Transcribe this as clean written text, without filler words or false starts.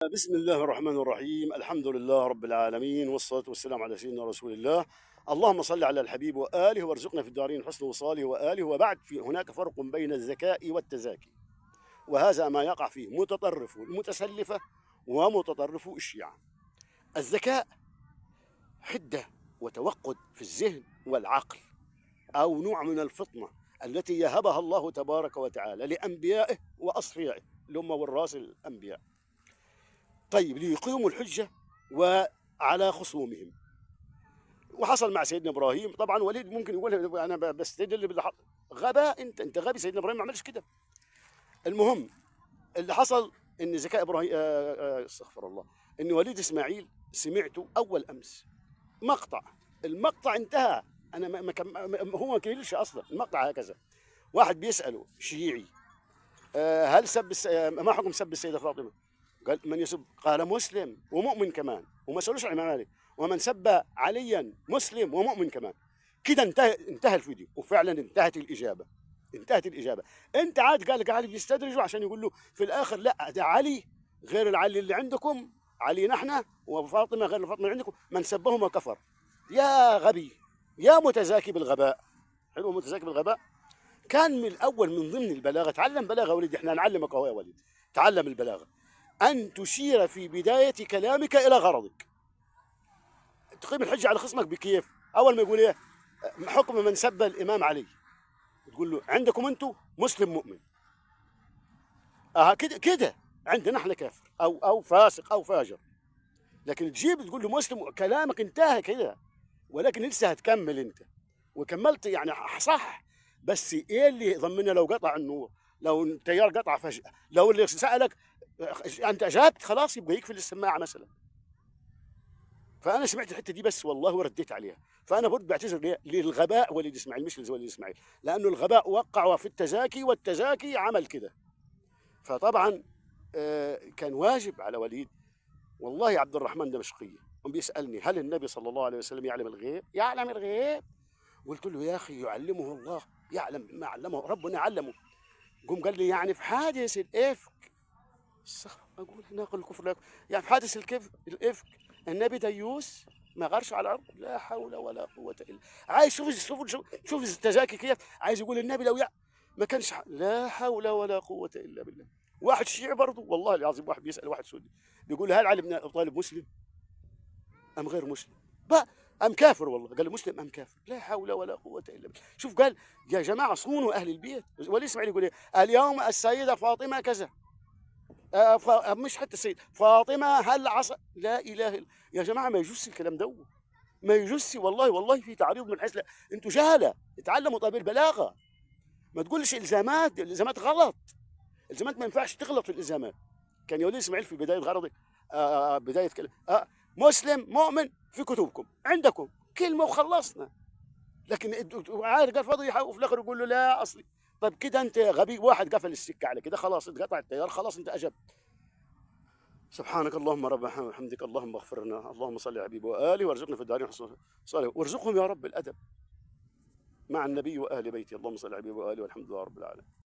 بسم الله الرحمن الرحيم. الحمد لله رب العالمين، والصلاة والسلام على سيدنا رسول الله. اللهم صل على الحبيب وآله، وارزقنا في الدارين حسن وصاله وآله. وبعد، في هناك فرق بين الذكاء والتزاكي، وهذا ما يقع فيه متطرف المتسلفة ومتطرف الشيعة. الذكاء حدة وتوقد في الذهن والعقل، أو نوع من الفطنة التي يهبها الله تبارك وتعالى لأنبيائه وأصفيائه، اللي هم وراث الأنبياء. طيب، ليقيموا الحجة وعلى خصومهم. وحصل مع سيدنا ابراهيم. طبعا وليد ممكن يقول انا بستدل غباء، انت غبي، سيدنا ابراهيم ما عملش كده. المهم، اللي حصل ان ذكاء ابراهيم، استغفر الله، ان وليد اسماعيل سمعته اول امس مقطع. المقطع انتهى. انا هو ما كملش اصلا المقطع. هكذا واحد بيساله شيعي، هل سب ما حكم سب السيده فاطمه؟ قال: من يسب؟ قال: مسلم ومؤمن كمان. وما سالوش عن الامام مالك. ومن سب عليا مسلم ومؤمن كمان. كده انتهى الفيديو. وفعلا انتهت الاجابه. انت عاد قال لك علي بيستدرجوا عشان يقول له في الاخر: لا، ده علي غير العلي اللي عندكم، علي نحن، وفاطمه غير الفاطمه اللي عندكم، من سبهما كفر. يا غبي، يا متزاكي بالغباء. حلو، متزاكي بالغباء. كان من الاول من ضمن البلاغه، تعلم بلاغه وليد، احنا نعلمك اهو يا وليد، تعلم البلاغه. أن تشير في بداية كلامك إلى غرضك. تقيم الحجة على خصمك بكيف؟ أول ما يقول إيه؟ حكم من سب الإمام علي، تقول له: عندكم أنتم مسلم مؤمن. كده كده عندنا احنا كافر أو فاسق أو فاجر. لكن تجيب تقول له مسلم، كلامك انتهى كده. ولكن لسه هتكمل أنت، وكملت يعني صح. بس إيه اللي ضمننا لو قطع النور؟ لو التيار قطع فجأة، لو اللي سألك أنت أجبت، خلاص يبقى يقفل السماعة مثلا. فانا سمعت الحته دي بس والله ورديت عليها. فانا برضه بعتذر للغباء وليد اسماعيل، مش لوليد اسماعيل، لانه الغباء وقع في التزاكي، والتزاكي عمل كده. فطبعا كان واجب على وليد. والله يا عبد الرحمن دمشقية بيسالني: هل النبي صلى الله عليه وسلم يعلم الغيب؟ يعلم الغيب. قلت له: يا اخي، يعلمه الله، يعلم ما علمه ربنا، علمه. قام قال لي: يعني في حادث الافك. اقول ناقل الكفر لا يكفر. يعني في حادث الافك النبي ديوس ما غارش على الارض؟ لا حول ولا قوه الا. عايز شوف التزاكي كيف عايز يقول النبي لو ما كانش لا حول ولا قوه الا بالله. واحد شيعي برضه والله العظيم، واحد بيسال واحد سني، بيقول: هل علي بن ابي طالب مسلم ام غير مسلم؟ بقى ام كافر؟ والله قال: مسلم ام كافر؟ لا حول ولا قوه الا بالله. شوف، قال: يا جماعه صونوا اهل البيت. ولي اسماعيل يقول: ايه اليوم السيده فاطمه كذا، مش حتى السيد فاطمه هل عصى. لا اله الا يا جماعه، ما يجوز الكلام ده، ما يجوز. والله في تعريض من حيث لا. انتوا جهله، اتعلموا طيب البلاغه. ما تقولش الالزامات غلط. الالزامات ما ينفعش تغلط في الالزامات. كان يولي اسماعيل في بدايه غرضه، بدايه كلام، مسلم مؤمن في كتبكم عندكم، كلمه وخلصنا. لكن عارف قال فاضي يحاول في الاخر يقول له: لا اصلي. طيب كده انت غبي. واحد قفل السكه على كده، خلاص اتقطع التيار، خلاص انت اجبت. سبحانك اللهم رب وحمدك، اللهم اغفر لنا، اللهم صل على حبيبي واله، وارزقنا في الدارين حسن صالح، وارزقهم يا رب الادب مع النبي واهل بيته. اللهم صل على حبيبي واله، والحمد لله رب العالمين.